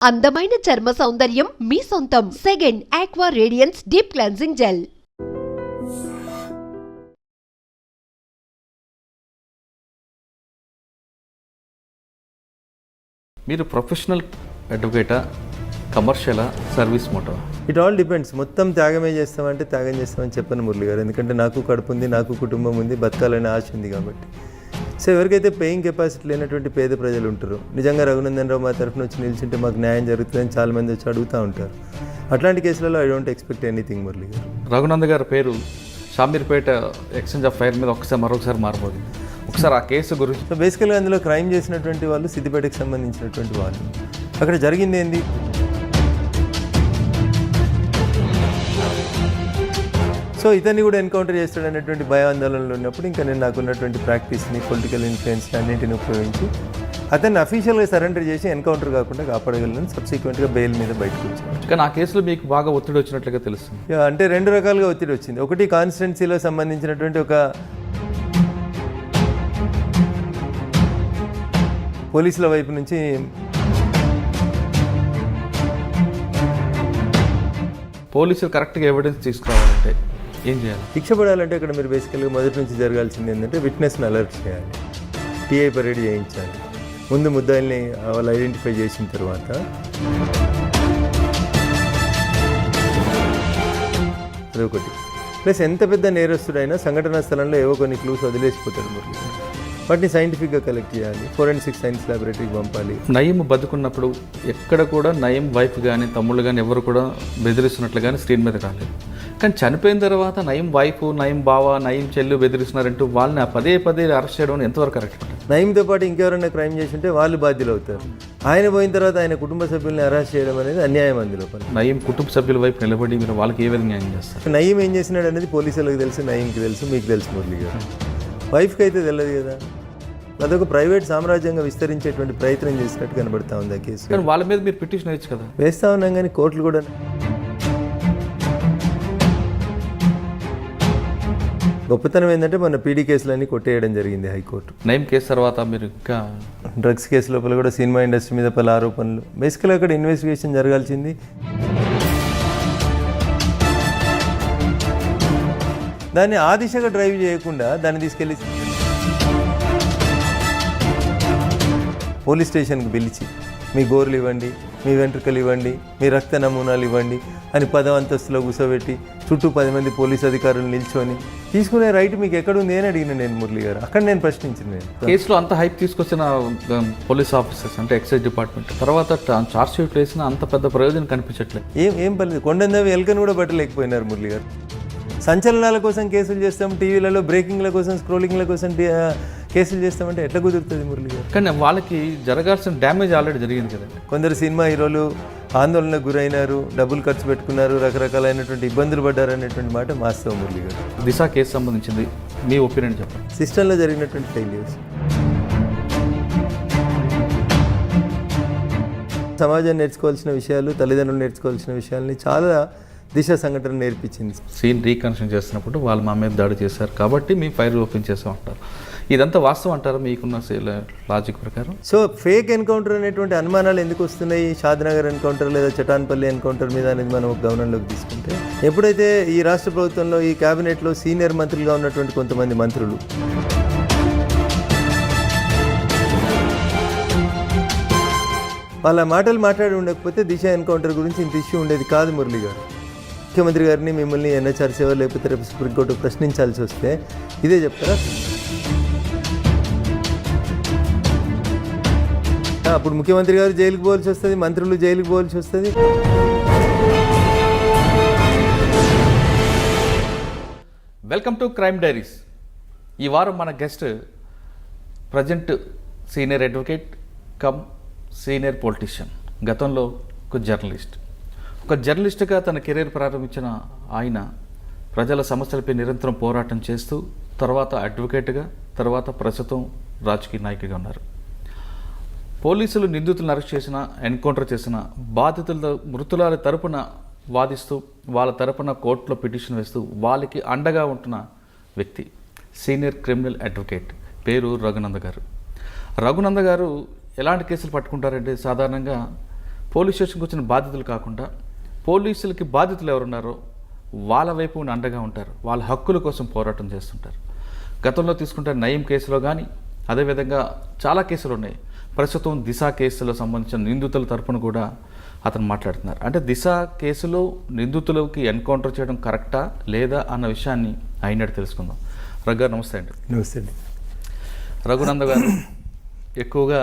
అందమైన చర్మ సౌందర్యం మీ సొంతం. Second aqua radiance deep cleansing gel. మీరు ప్రొఫెషనల్ అడ్వకేటా, కమర్షియలా, సర్వీస్ మోటా? It all depends. మొత్తం త్యాగమే చేస్తామంటే త్యాగం చేస్తామని చెప్పను మురళి గారు, ఎందుకంటే నాకు కడుపు ఉంది, నాకు కుటుంబం ఉంది, బతకాలనే ఆశ ఉంది కాబట్టి. సో ఎవరికైతే పేయింగ్ కెపాసిటీ లేనటువంటి పేద ప్రజలు ఉంటారో, నిజంగా రఘునందన్ రావు మా తరఫున వచ్చి నిల్చుంటే మాకు న్యాయం జరుగుతుందని చాలామంది వచ్చి అడుగుతూ ఉంటారు. అట్లాంటి కేసులలో I don't expect anything Murali గారు. రఘునంద్ గారి పేరు షామీర్పేట ఎక్స్చేంజ్ ఆఫ్ ఫైర్ మీద మరొకసారి మారబోదు. ఒకసారి ఆ కేసు గురించి. సో బేసికల్గా అందులో క్రైమ్ చేసినటువంటి వాళ్ళు సిద్దిపేటకి సంబంధించినటువంటి వాళ్ళు. అక్కడ జరిగింది ఏంది? సో ఇతన్ని కూడా ఎన్కౌంటర్ చేస్తాడనేటువంటి భయాందోళనలో ఉన్నప్పుడు ఇంకా నేను నాకున్నటువంటి ప్రాక్టీస్ని, పొలిటికల్ ఇన్ఫ్లుయెన్స్ని అన్నింటిని ఉపయోగించి అతన్ని అఫీషియల్గా సరెండర్ చేసి ఎన్కౌంటర్ కాకుండా కాపాడగలను. సబ్సిక్వెంట్గా బెయిల్ మీద బయటకు వచ్చాను. కానీ ఆ కేసులో మీకు బాగా ఒత్తిడి వచ్చినట్లుగా తెలుస్తుంది. అంటే రెండు రకాలుగా ఒత్తిడి వచ్చింది. ఒకటి కాన్స్టిట్యున్సీలో సంబంధించినటువంటి ఒక పోలీసుల వైపు నుంచి పోలీసులు కరెక్ట్గా ఎవిడెన్స్ తీసుకురావాలంటే ఏం చేయాలి? శిక్ష పడాలంటే ఇక్కడ మీరు బేసికల్గా మొదటి నుంచి జరగాల్సింది ఏంటంటే విట్నెస్ని అలర్ట్ చేయాలి, టీఐ పరేడ్ చేయించాలి. ముందు ముద్దాయిల్ని వాళ్ళు ఐడెంటిఫై చేసిన తర్వాత అదొకటి. ప్లస్ ఎంత పెద్ద నేరస్తుడైనా సంఘటనా స్థలంలో ఏవో కొన్ని క్లూస్ వదిలేసిపోతాడు మురళి. వాటిని సైంటిఫిక్గా కలెక్ట్ చేయాలి, ఫోరెన్సిక్ సైన్స్ ల్యాబొరేటరీకి పంపాలి. నయీం బతుకున్నప్పుడు ఎక్కడ కూడా నయీం వైఫ్ కానీ తమ్ముళ్ళు కానీ ఎవరు కూడా బెదిరిస్తున్నట్లు కానీ స్క్రీన్ మీద కాలేదు. కానీ చనిపోయిన తర్వాత నయీం వైఫ్, నయీం బావ, నయీం చెల్లు బెదిరిస్తున్నారంటూ వాళ్ళని పదే పదే అరెస్ట్ చేయడం ఎంతవరకు కరెక్ట్? నయీంతో పాటు ఇంకెవరైనా క్రైమ్ చేసి ఉంటే వాళ్ళు బాధ్యులు అవుతారు. ఆయన పోయిన తర్వాత ఆయన కుటుంబ సభ్యుల్ని అరెస్ట్ చేయడం అనేది అన్యాయం. అందులో నయీం కుటుంబ సభ్యుల వైపు నిలబడి మీరు వాళ్ళకి ఏ విధంగా న్యాయం చేస్తారు? నయీం ఏం చేసినాడు అనేది పోలీసులకు తెలుసు, నయీంకి తెలుసు, మీకు తెలుసు మురళి గారు. వైఫ్కి అయితే తెలియదు కదా. అదొక ప్రైవేట్ సామ్రాజ్యంగా విస్తరించేటువంటి ప్రయత్నం చేసినట్టు కనబడతా ఉంది ఆ కేసు. కానీ వాళ్ళ మీద మీరు పిటిషన్ వేయచ్చు కదా? వేస్తా ఉన్నాం, కానీ కోర్టులు కూడా గొప్పతనం ఏంటంటే మన పీడీ కేసులన్నీ కొట్టేయడం జరిగింది హైకోర్టు. నయీం కేసు తర్వాత మీరు ఇంకా డ్రగ్స్ కేసు లోపల కూడా సినిమా ఇండస్ట్రీ మీద పలు ఆరోపణలు. బేసికల్గా అక్కడ ఇన్వెస్టిగేషన్ జరగాల్సింది. దాన్ని ఆ దిశగా డ్రైవ్ చేయకుండా దాన్ని తీసుకెళ్ళి పోలీస్ స్టేషన్కి పిలిచి మీ గోర్లు ఇవ్వండి, మీ వెంట్రుకలు ఇవ్వండి, మీ రక్త నమూనాలు ఇవ్వండి అని 10వ అంతస్తులో కూర్చోబెట్టి చుట్టూ 10 మంది పోలీస్ అధికారులు నిల్చొని తీసుకునే రైట్ మీకు ఎక్కడుంది అని అడిగిన నేను మురళి గారు. అక్కడ నేను ప్రశ్నించిన. నేను కేసులో అంత హైప్ తీసుకొచ్చిన పోలీస్ ఆఫీసర్స్ అంటే ఎక్సైజ్ డిపార్ట్మెంట్ తర్వాత చార్జ్ షీట్ వేసిన అంత పెద్ద ప్రయోజనం కనిపించట్లేదు. ఏం పర్లేదు. కొండందవి ఎలుకను కూడా పట్టలేకపోయినారు మురళి గారు. సంచలనాల కోసం కేసులు చేస్తాం, టీవీలలో బ్రేకింగ్ల కోసం, స్క్రోలింగ్ల కోసం కేసులు చేస్తామంటే ఎట్లా కుదురుతుంది మురళి గారు? కానీ వాళ్ళకి జరగాల్సిన డ్యామేజ్ ఆల్రెడీ జరిగింది కదా. కొందరు సినిమా హీరోలు ఆందోళనకు గురైనారు, డబ్బులు ఖర్చు పెట్టుకున్నారు, రకరకాలైనటువంటి ఇబ్బందులు పడ్డారు అనేటువంటి మాట వాస్తవం మురళి గారు. దిశ కేసు సంబంధించింది మీ ఒపీనియన్ చెప్పండి. సిస్టంలో జరిగినటువంటి ఫెయిల్యూర్స్, సమాజం నేర్చుకోవాల్సిన విషయాలు, తల్లిదండ్రులు నేర్చుకోవాల్సిన విషయాల్ని చాలా దిశ సంఘటన నేర్పించింది. సీన్ రీకన్స్ట్రక్ట్ చేస్తున్నప్పుడు వాళ్ళు మా మీద దాడి చేశారు కాబట్టి మీ ఫైర్ ఓపెన్ చేసాం అంటారు. ఇదంతా వాస్తవం అంటారా మీకున్న లాజిక్ ప్రకారం? సో ఫేక్ ఎన్కౌంటర్ అనేటువంటి అనుమానాలు ఎందుకు వస్తున్నాయి షాద్నగర్ ఎన్కౌంటర్ లేదా చటాన్పల్లి ఎన్కౌంటర్ మీద అనేది మనం గమనంలోకి తీసుకుంటే, ఎప్పుడైతే ఈ రాష్ట్ర ప్రభుత్వంలో ఈ క్యాబినెట్లో సీనియర్ మంత్రులుగా ఉన్నటువంటి కొంతమంది మంత్రులు వాళ్ళ మాటలు మాట్లాడి ఉండకపోతే దిశ ఎన్కౌంటర్ గురించి ఇంత ఇష్యూ ఉండేది కాదు మురళి గారు. ముఖ్యమంత్రి గారిని మిమ్మల్ని ఎన్హెచ్ఆర్సీ లేకపోతే రేపు సుప్రీంకోర్టు ప్రశ్నించాల్సి వస్తే ఇదే చెప్తారా? అప్పుడు ముఖ్యమంత్రి గారు జైలుకి పోవాల్సి వస్తుంది, మంత్రులు జైలుకి పోవాల్సి వస్తుంది. Welcome to crime diaries. ఈ వారం మన guest present senior advocate cum senior politician, గతంలో ఒక జర్నలిస్ట్గా తన కెరీర్ ప్రారంభించిన ఆయన ప్రజల సమస్యలపై నిరంతరం పోరాటం చేస్తూ తర్వాత అడ్వకేట్గా, తర్వాత ప్రస్తుతం రాజకీయ నాయకుడిగా ఉన్నారు. పోలీసులు నిందితులను అరెస్ట్ చేసిన, ఎన్కౌంటర్ చేసిన బాధితుల మృతుల తరపున వాదిస్తూ వాళ్ళ తరపున కోర్టులో పిటిషన్ వేస్తూ వాళ్ళకి అండగా ఉంటున్న వ్యక్తి సీనియర్ క్రిమినల్ అడ్వకేట్ పేరు రఘునంద్ గారు. రఘునంద్ గారు ఎలాంటి కేసులు పట్టుకుంటారంటే సాధారణంగా పోలీస్ స్టేషన్కి వచ్చిన బాధితులు కాకుండా పోలీసులకి బాధితులు ఎవరున్నారో వాళ్ళ వైపు అండగా ఉంటారు, వాళ్ళ హక్కుల కోసం పోరాటం చేస్తుంటారు. గతంలో తీసుకుంటే నయీం కేసులో కానీ అదేవిధంగా చాలా కేసులు ఉన్నాయి. ప్రస్తుతం దిశ కేసులో సంబంధించిన నిందితుల తరపున కూడా అతను మాట్లాడుతున్నారు. అంటే దిశ కేసులో నిందితులకి ఎన్కౌంటర్ చేయడం కరెక్టా లేదా అన్న విషయాన్ని అయినట్టు తెలుసుకుందాం. రఘు గారు నమస్తే అండి. నమస్తే అండి. రఘునంద గారు, ఎక్కువగా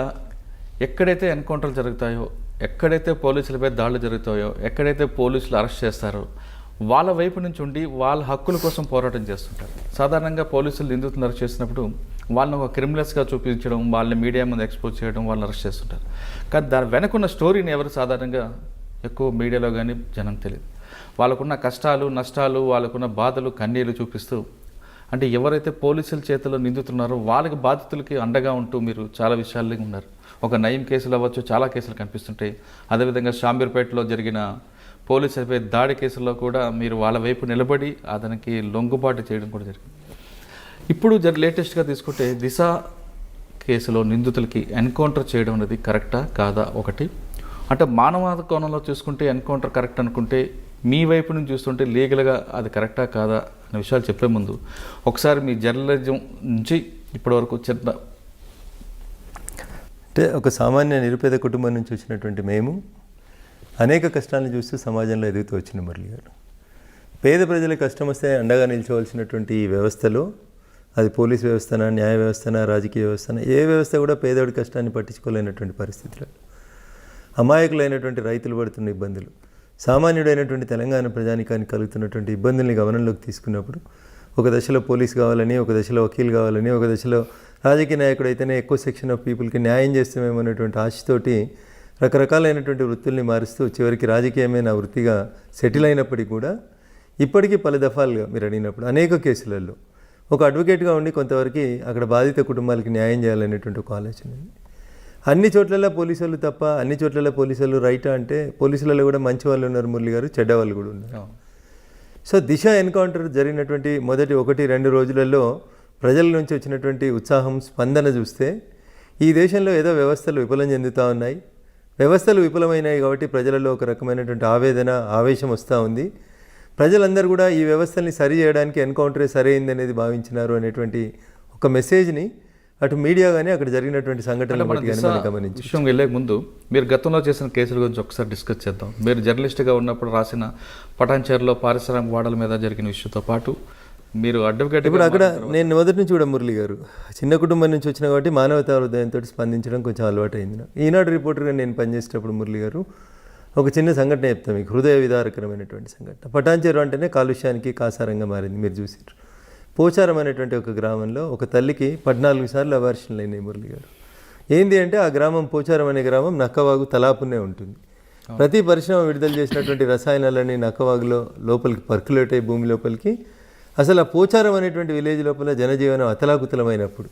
ఎక్కడైతే ఎన్కౌంటర్లు జరుగుతాయో, ఎక్కడైతే పోలీసులపై దాడులు జరుగుతాయో, ఎక్కడైతే పోలీసులు అరెస్ట్ చేస్తారో వాళ్ళ వైపు నుంచి ఉండి వాళ్ళ హక్కుల కోసం పోరాటం చేస్తుంటారు. సాధారణంగా పోలీసులు నిందితులను అరెస్ట్ చేసినప్పుడు వాళ్ళని ఒక క్రిమినల్స్గా చూపించడం, వాళ్ళని మీడియా ముందు ఎక్స్పోజ్ చేయడం, వాళ్ళని అరెస్ట్ చేస్తుంటారు. కానీ దాని వెనకున్న స్టోరీని ఎవరు సాధారణంగా ఎక్కువ మీడియాలో కానీ జనం తెలియదు. వాళ్ళకున్న కష్టాలు, నష్టాలు, వాళ్ళకున్న బాధలు, కన్నీళ్లు చూపిస్తూ, అంటే ఎవరైతే పోలీసుల చేతిలో నిందితున్నారో వాళ్ళకి బాధితులకి అండగా ఉంటూ మీరు చాలా విషయాల్లో ఉన్నారు. ఒక నయీం కేసులు అవ్వచ్చు, చాలా కేసులు కనిపిస్తుంటాయి. అదేవిధంగా షాంబీర్పేటలో జరిగిన పోలీసులపై దాడి కేసుల్లో కూడా మీరు వాళ్ళ వైపు నిలబడి అతనికి లొంగుబాటు చేయడం కూడా జరిగింది. ఇప్పుడు లేటెస్ట్గా తీసుకుంటే దిశ కేసులో నిందితులకి ఎన్కౌంటర్ చేయడం అనేది కరెక్టా కాదా ఒకటి. అంటే మానవాధికార కోణంలో చూసుకుంటే ఎన్కౌంటర్ కరెక్ట్ అనుకుంటే, మీ వైపు నుంచి చూస్తుంటే లీగల్గా అది కరెక్టా కాదా అనే విషయాలు చెప్పే ముందు ఒకసారి మీ జర్నలిజం నుంచి ఇప్పటివరకు చిన్న అంటే ఒక సామాన్య నిరుపేద కుటుంబం నుంచి వచ్చినటువంటి మేము అనేక కష్టాలను చూస్తూ సమాజంలో ఎదుగుతూ వచ్చిన మురళి గారు, పేద ప్రజలకు కష్టం వస్తే అండగా నిల్చోవలసినటువంటి ఈ వ్యవస్థలో, అది పోలీస్ వ్యవస్థన, న్యాయ వ్యవస్థన, రాజకీయ వ్యవస్థన, ఏ వ్యవస్థ కూడా పేదవాడి కష్టాన్ని పట్టించుకోలేనటువంటి పరిస్థితులు, అమాయకులైనటువంటి రైతులు పడుతున్న ఇబ్బందులు, సామాన్యుడైనటువంటి తెలంగాణ ప్రజానికానికి కలుగుతున్నటువంటి ఇబ్బందుల్ని గమనంలోకి తీసుకున్నప్పుడు ఒక దశలో పోలీస్ కావాలని, ఒక దశలో వకీల్ కావాలని, ఒక దశలో రాజకీయ నాయకుడు అయితేనే ఎక్కువ సెక్షన్ ఆఫ్ పీపుల్కి న్యాయం చేస్తామేమో అనేటువంటి ఆశతోటి రకరకాలైనటువంటి వృత్తుల్ని మారుస్తూ చివరికి రాజకీయమే నా వృత్తిగా సెటిల్ అయినప్పటికీ కూడా ఇప్పటికీ పలు దఫాలుగా మీరు అడిగినప్పుడు అనేక కేసులలో ఒక అడ్వకేట్గా ఉండి కొంతవరకు అక్కడ బాధిత కుటుంబాలకి న్యాయం చేయాలనేటువంటి ఒక ఆలోచన ఉంది. అన్ని చోట్లలో పోలీసులు తప్ప, అన్ని చోట్లలో పోలీసులు రైటా అంటే పోలీసులలో కూడా మంచి వాళ్ళు ఉన్నారు మురళి గారు, చెడ్డ వాళ్ళు కూడా ఉన్నారు. సో దిశ ఎన్కౌంటర్ జరిగినటువంటి మొదటి 1-2 రోజులలో ప్రజల నుంచి వచ్చినటువంటి ఉత్సాహం, స్పందన చూస్తే ఈ దేశంలో ఏదో వ్యవస్థలు విఫలం చెందుతూ ఉన్నాయి, వ్యవస్థలు విఫలమైనాయి కాబట్టి ప్రజలలో ఒక రకమైనటువంటి ఆవేదన, ఆవేశం వస్తూ ఉంది. ప్రజలందరూ కూడా ఈ వ్యవస్థల్ని సరి చేయడానికి ఎన్కౌంటరే సరైంది అనేది భావించినారు అనేటువంటి ఒక మెసేజ్ని అటు మీడియా కానీ అక్కడ జరిగినటువంటి సంఘటనలు బట్టి కానీ మనం గమనించి విషయం వెళ్ళే ముందు మీరు గతంలో చేసిన కేసుల గురించి ఒకసారి డిస్కస్ చేద్దాం. మీరు జర్నలిస్ట్గా ఉన్నప్పుడు రాసిన పటాన్చేరులో పారిశ్రామిక వాడల మీద జరిగిన విషయంతో పాటు మీరు అడ్వకేట్. ఇప్పుడు అక్కడ నేను మొదటి నుంచి కూడా మురళి గారు చిన్న కుటుంబం నుంచి వచ్చిన కాబట్టి మానవతా హృదయంతో స్పందించడం కొంచెం అలవాటు అయింది. ఈనాడు రిపోర్టర్గా నేను పనిచేసేటప్పుడు మురళి గారు ఒక చిన్న సంఘటన చెప్తాం మీకు, హృదయ విదారకరమైనటువంటి సంఘటన. పటాన్చేరు అంటేనే కాలుష్యానికి కాసారంగా మారింది, మీరు చూసారు. పోచారం అనేటువంటి ఒక గ్రామంలో ఒక తల్లికి 14 సార్లు అబార్షన్లు అయినాయి మురళి గారు. ఏంది అంటే ఆ గ్రామం, పోచారం అనే గ్రామం నక్కవాగు తలాపునే ఉంటుంది. ప్రతి పరిశ్రమ విడుదల చేసినటువంటి రసాయనాలని నక్కవాగులో లోపలికి పర్కులేట్ అయ్యి భూమి లోపలికి, అసలు ఆ పోచారం అనేటువంటి విలేజ్ లోపల జనజీవనం అతలాకుతలమైనప్పుడు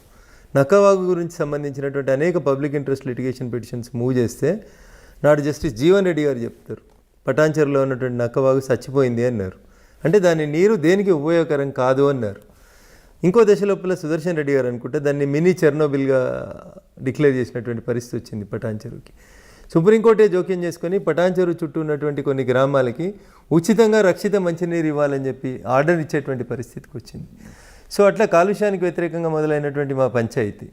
నక్కవాగు గురించి సంబంధించినటువంటి అనేక public interest litigation petitions move చేస్తే నాడు జస్టిస్ జీవన్ రెడ్డి గారు చెప్తారు, పటాన్చెరులో ఉన్నటువంటి నక్కవాగు చచ్చిపోయింది అన్నారు. అంటే దాని నీరు దేనికి ఉపయోగకరం కాదు అన్నారు. ఇంకో దశ లోపల సుదర్శన్ రెడ్డి గారు అనుకుంటే దాన్ని మినీ చెర్నోబిల్గా డిక్లేర్ చేసినటువంటి పరిస్థితి వచ్చింది పటాన్చెరుకి. సుప్రీంకోర్టే జోక్యం చేసుకొని పటాన్చెరు చుట్టూ ఉన్నటువంటి కొన్ని గ్రామాలకి ఉచితంగా రక్షిత మంచినీరు ఇవ్వాలని చెప్పి ఆర్డర్ ఇచ్చేటువంటి పరిస్థితికి వచ్చింది. సో అట్లా కాలుష్యానికి వ్యతిరేకంగా మొదలైనటువంటి మా పంచాయతీ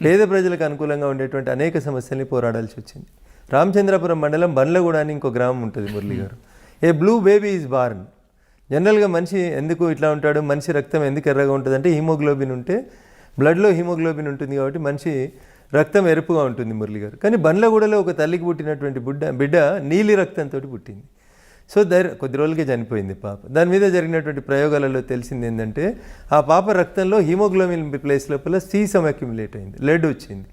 పేద ప్రజలకు అనుకూలంగా ఉండేటువంటి అనేక సమస్యల్ని పోరాడాల్సి వచ్చింది. రామచంద్రపురం మండలం బండ్లగూడ అని ఇంకో గ్రామం ఉంటుంది మురళి గారు. ఏ బ్లూ బేబీ ఈజ్ బార్న్. జనరల్గా మనిషి ఎందుకు ఇట్లా ఉంటాడు, మనిషి రక్తం ఎందుకు ఎర్రగా ఉంటుంది అంటే హీమోగ్లోబిన్ ఉంటే, బ్లడ్లో హీమోగ్లోబిన్ ఉంటుంది కాబట్టి మనిషి రక్తం ఎరుపుగా ఉంటుంది మురళి గారు. కానీ బండ్లగూడలో ఒక తల్లికి పుట్టినటువంటి బిడ్డ నీలి రక్తంతో పుట్టింది. సో కొద్ది రోజులకే చనిపోయింది పాప. దాని మీద జరిగినటువంటి ప్రయోగాలలో తెలిసింది ఏంటంటే ఆ పాప రక్తంలో హీమోగ్లోబిన్ ప్లేస్ లోపల సీసం అక్యుములేట్ అయింది, లెడ్ వచ్చింది.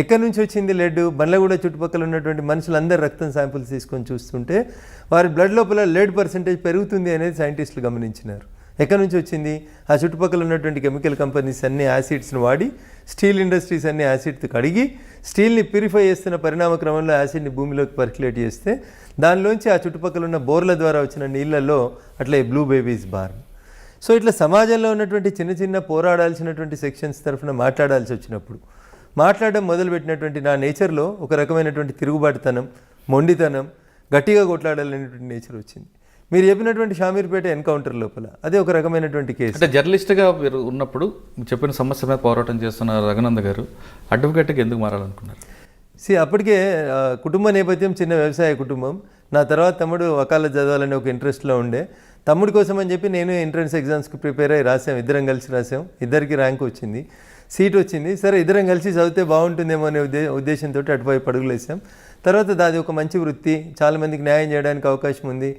ఎక్కడి నుంచి వచ్చింది లెడ్? బండ్లగూడ చుట్టుపక్కల ఉన్నటువంటి మనుషులందరూ రక్తం శాంపుల్స్ తీసుకొని చూస్తుంటే వారి బ్లడ్ లోపల లెడ్ పర్సెంటేజ్ పెరుగుతుంది అనేది సైంటిస్టులు గమనించినారు. ఎక్కడి నుంచి వచ్చింది? ఆ చుట్టుపక్కల ఉన్నటువంటి కెమికల్ కంపెనీస్ అన్ని యాసిడ్స్ని వాడి, స్టీల్ ఇండస్ట్రీస్ అన్ని యాసిడ్తో కడిగి స్టీల్ని ప్యూరిఫై చేస్తున్న పరిణామ క్రమంలో యాసిడ్ని భూమిలోకి పర్క్యులేట్ చేస్తే దానిలోంచి ఆ చుట్టుపక్కల ఉన్న బోర్ల ద్వారా వచ్చిన నీళ్ళల్లో అట్లా ఈ బ్లూ బేబీస్ బార్న్. సో ఇట్లా సమాజంలో ఉన్నటువంటి చిన్న చిన్న పోరాడాల్సినటువంటి సెక్షన్స్ తరఫున మాట్లాడాల్సి వచ్చినప్పుడు మాట్లాడడం మొదలుపెట్టినటువంటి నా నేచర్లో ఒక రకమైనటువంటి తిరుగుబాటుతనం, మొండితనం, గట్టిగా కొట్లాడాలనేటువంటి నేచర్ వచ్చింది. మీరు చెప్పినటువంటి షామీర్పేట ఎన్కౌంటర్ లోపల అదే ఒక రకమైనటువంటి కేసు. అంటే జర్నలిస్ట్గా మీరు ఉన్నప్పుడు చెప్పిన సమస్య మీద పోరాటం చేస్తున్న రఘునంద గారు అడ్వకేట్కి ఎందుకు మారాలనుకున్నారు? అప్పటికే కుటుంబ నేపథ్యం చిన్న వ్యవసాయ కుటుంబం. నా తర్వాత తమ్ముడు వకాలత్ చదవాలని ఒక ఇంట్రెస్ట్లో ఉండే. తమ్ముడి కోసం అని చెప్పి నేను ఎంట్రన్స్ ఎగ్జామ్స్కి ప్రిపేర్ అయ్యి రాసాం. ఇద్దరం కలిసి రాసాం. ఇద్దరికి ర్యాంక్ వచ్చింది, సీట్ వచ్చింది. సరే ఇద్దరం కలిసి చదివితే బాగుంటుందేమో అనే ఉద్దేశంతో అటువైపు అడుగులు వేసాం. తర్వాత అది ఒక మంచి వృత్తి, చాలామందికి న్యాయం చేయడానికి అవకాశం ఉంది.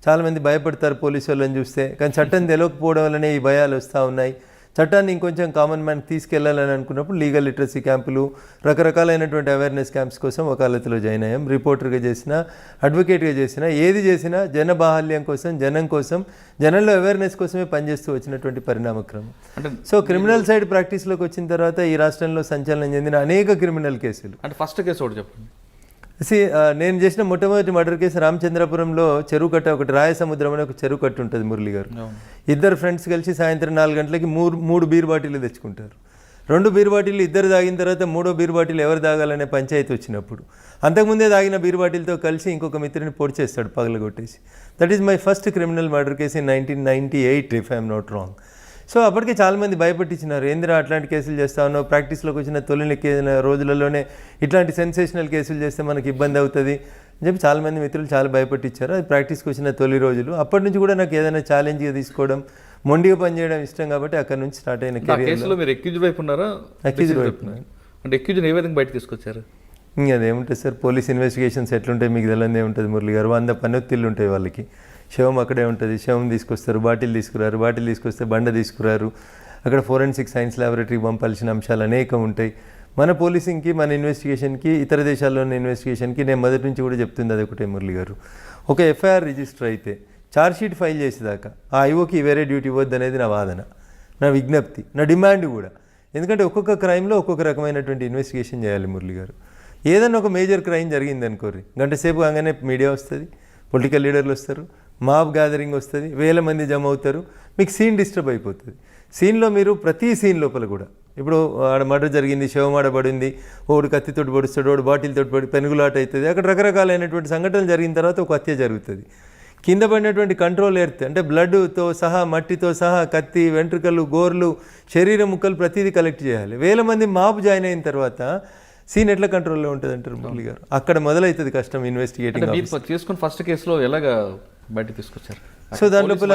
చాలామంది భయపడతారు పోలీసు వాళ్ళని చూస్తే, కానీ చట్టం తెలియకపోవడం వల్లనే ఈ భయాలు వస్తూ ఉన్నాయి. చట్టాన్ని ఇంకొంచెం కామన్ మ్యాన్ తీసుకెళ్లాలని అనుకున్నప్పుడు లీగల్ లిటరసీ క్యాంపులు, రకరకాలైనటువంటి అవేర్నెస్ క్యాంప్స్ కోసం వకాలత్లో జాయిన్ అయ్యాం. రిపోర్టర్గా చేసినా, అడ్వకేట్గా చేసినా, ఏది చేసినా జన బాహల్యం కోసం, జనం కోసం, జనంలో అవేర్నెస్ కోసమే పనిచేస్తూ వచ్చినటువంటి పరిణామక్రమం. సో క్రిమినల్ సైడ్ ప్రాక్టీస్లోకి వచ్చిన తర్వాత ఈ రాష్ట్రంలో సంచలనం చెందిన అనేక క్రిమినల్ కేసులు. అంటే ఫస్ట్ కేసు ఒకటి చెప్పండి. నేను చేసిన మొట్టమొదటి మర్డర్ కేసు రామచంద్రపురంలో చెరువు కట్ట, ఒకటి రాయసముద్రం అనే ఒక చెరువు కట్టు ఉంటుంది మురళి గారు. ఇద్దరు ఫ్రెండ్స్ కలిసి సాయంత్రం 4 గంటలకి 3 బీర్ బాటిల్ తెచ్చుకుంటారు. 2 బీర్ బాటిల్ ఇద్దరు తాగిన తర్వాత 3వ బీర్ బాటిల్ ఎవరు తాగాలనే పంచాయతీ వచ్చినప్పుడు అంతకుముందే తాగిన బీర్ బాటిల్తో కలిసి ఇంకొక మిత్రుని పొడి చేస్తాడు పగలగొట్టేసి. That is my first criminal murder case in 1998 if I'm not wrong. So అప్పటికే చాలామంది భయపెట్టించినారు, ఏందిరా అట్లాంటి కేసులు చేస్తా ఉన్నావు, ప్రాక్టీస్లోకి వచ్చిన తొలి రోజులలోనే ఇట్లాంటి సెన్సేషనల్ కేసులు చేస్తే మనకి ఇబ్బంది అవుతుంది అని చెప్పి చాలామంది మిత్రులు చాలా భయపెట్టించారు. అది ప్రాక్టీస్కి వచ్చిన తొలి రోజులు. అప్పటి నుంచి కూడా నాకు ఏదైనా ఛాలెంజ్గా తీసుకోవడం, మొండిగా పనిచేయడం ఇష్టం కాబట్టి అక్కడ నుంచి స్టార్ట్ అయిన కేసులో మీరు అక్యూజ్డ్ వైపు ఉన్నారా? అక్యూజ్డ్ వైపు. అంటే అక్యూజ్డ్ ఏ విధంగా బయట తీసుకొచ్చారు? అదేముంటుంది సార్, పోలీస్ ఇన్వెస్టిగేషన్స్ ఎట్లుంటాయి మీకు తెలియదు ఏముంటుంది మురళి గారు. 100 పనొత్తిళ్ళు ఉంటాయి వాళ్ళకి. శవం అక్కడే ఉంటుంది, శవం తీసుకొస్తారు, బాటిల్ తీసుకురారు, బాటిల్ తీసుకొస్తే బండ తీసుకురారు, అక్కడ ఫోరెన్సిక్ సైన్స్ ల్యాబొరేటరీకి పంపాల్సిన అంశాలు అనేకం ఉంటాయి. మన పోలీసింగ్కి, మన ఇన్వెస్టిగేషన్కి, ఇతర దేశాల్లోని ఇన్వెస్టిగేషన్కి నేను మొదటి నుంచి కూడా చెప్తుంది అదొకటే మురళి గారు. ఒక ఎఫ్ఐఆర్ రిజిస్టర్ అయితే ఛార్జ్షీట్ ఫైల్ చేసేదాకా ఆ ఐఓకి వేరే డ్యూటీ ఇవ్వద్దు అనేది నా వాదన, నా విజ్ఞప్తి, నా డిమాండ్ కూడా. ఎందుకంటే ఒక్కొక్క క్రైమ్లో ఒక్కొక్క రకమైనటువంటి ఇన్వెస్టిగేషన్ చేయాలి మురళి గారు. ఏదైనా ఒక మేజర్ క్రైమ్ జరిగింది అనుకోర్రి, గంట సేపు కాగానే మీడియా వస్తుంది, పొలిటికల్ లీడర్లు వస్తారు, మాబ్ గ్యాదరింగ్ వస్తుంది, 1000 మంది జమ అవుతారు, మీకు సీన్ డిస్టర్బ్ అయిపోతుంది. సీన్లో మీరు ప్రతి సీన్ లోపల కూడా ఇప్పుడు ఆడ మర్డర్ జరిగింది, శవం ఆడబడింది, ఒకడు కత్తితోటి పొడుస్తాడు, ఒకడు బాటిల్తోటి పడి పెనుగులాట అవుతుంది, అక్కడ రకరకాలైనటువంటి సంఘటనలు జరిగిన తర్వాత ఒక హత్య జరుగుతుంది. కింద పడినటువంటి కంట్రోల్ ఎర్త్ అంటే బ్లడ్తో సహా, మట్టితో సహా, కత్తి, వెంట్రుకలు, గోర్లు, శరీర ముక్కలు ప్రతిదీ కలెక్ట్ చేయాలి. 1000 మంది మాబ్ జాయిన్ అయిన తర్వాత సీన్ ఎట్లా కంట్రోల్లో ఉంటుంది అంటారు మురళి గారు. అక్కడ మొదలవుతుంది కష్టం ఇన్వెస్టిగేటింగ్. తీసుకుని ఫస్ట్ కేసులో ఎలాగా బయట తీసుకొచ్చారు? సో దాని లోపల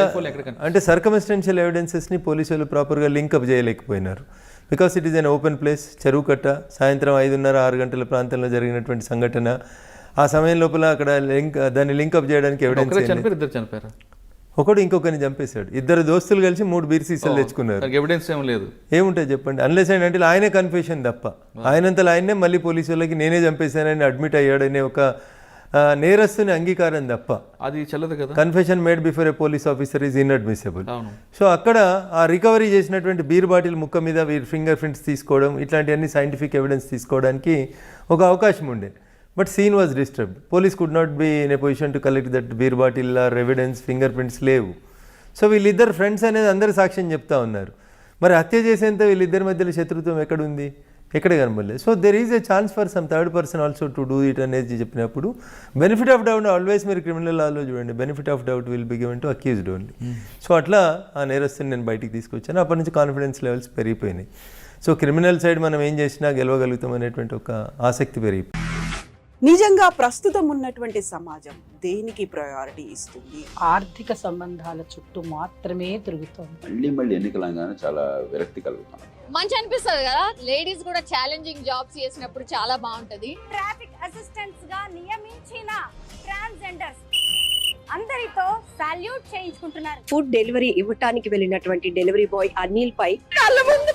అంటే సర్కమ్స్టెన్షియల్ ఎవిడెన్సెస్ని పోలీసులు ప్రాపర్గా లింకప్ చేయలేకపోయినారు. Because it is an open place, చెరువు కట్ట, సాయంత్రం 5:30-6 గంటల ప్రాంతంలో జరిగినటువంటి సంఘటన. ఆ సమయం లోపల అక్కడ దాన్ని లింకప్ చేయడానికి ఎవిడెన్స్. చనిపోయారు, ఒకడు ఇంకొకరిని చంపేశాడు. 2 దోస్తులు కలిసి 3 బీర్ సీసాలు తెచ్చుకున్నారు. ఎవిడెన్స్ ఏం లేదు, ఏముంటుంది చెప్పండి, అన్లెస్ అంటే ఆయనే కన్ఫెషన్ తప్ప. ఆయనంతలో ఆయన్నే మళ్ళీ పోలీసు వాళ్ళకి నేనే చంపేశానని అడ్మిట్ అయ్యాడనే ఒక నేరస్తుని అంగీకారం తప్ప అది చెల్లదు కదా. Confession made before A police officer is inadmissible. So అక్కడ ఆ రికవరీ చేసినటువంటి బీర్ బాటిల్ ముక్క మీద ఫింగర్ ప్రింట్స్ తీసుకోవడం, ఇట్లాంటివన్నీ సైంటిఫిక్ ఎవిడెన్స్ తీసుకోవడానికి ఒక అవకాశం ఉండే. But scene was disturbed. Police could not be in a position to collect that beer bottle or evidence, finger prints లేవు. సో వీళ్ళిద్దరు ఫ్రెండ్స్ అనేది అందరు సాక్ష్యం చెప్తా ఉన్నారు. మరి హత్య చేసేంత వీళ్ళిద్దరి మధ్యలో శత్రుత్వం ఎక్కడుంది, ఎక్కడ కనబడలేదు. So there is a chance for some third person also to do it అనేది చెప్పినప్పుడు బెనిఫిట్ ఆఫ్ డౌట్ ఆల్వేస్ మీరు క్రిమినల్ లాలో చూడండి, benefit of doubt will be given to accused only. So అట్లా ఆ నేరస్తుని నేను బయటికి తీసుకొచ్చాను. అప్పటి నుంచి కాన్ఫిడెన్స్ లెవెల్స్ పెరిగిపోయినాయి. సో క్రిమినల్ సైడ్ మనం ఏం చేసినా గెలవగలుగుతాం అనేటువంటి ఒక ఆసక్తి పెరిగిపోయింది. నిజంగా ప్రస్తుతం ఉన్నటువంటి సమాజం దేనికి ప్రయారిటీ ఇస్తుంది? ఆర్థిక సంబంధాల చుట్టూ మాత్రమే తిరుగుతుంది. మళ్ళీ ఎన్నికలంగానే చాలా విరక్తి కలుగుతాను. మంచి అనిపిస్తుంది కదా, లేడీస్ కూడా ఛాలెంజింగ్ జాబ్స్ చేసినప్పుడు చాలా బాగుంటది. ట్రాఫిక్ అసిస్టెంట్స్ గా నియమించిన ట్రాన్స్జెండర్స్ అందరితో సాల్యూట్ చేయించుకుంటున్నారు. ఫుడ్ డెలివరీ ఇవ్వటానికి వెళ్ళినటువంటి డెలివరీ బాయ్ అనిల్ పై కళ్ళ ముందు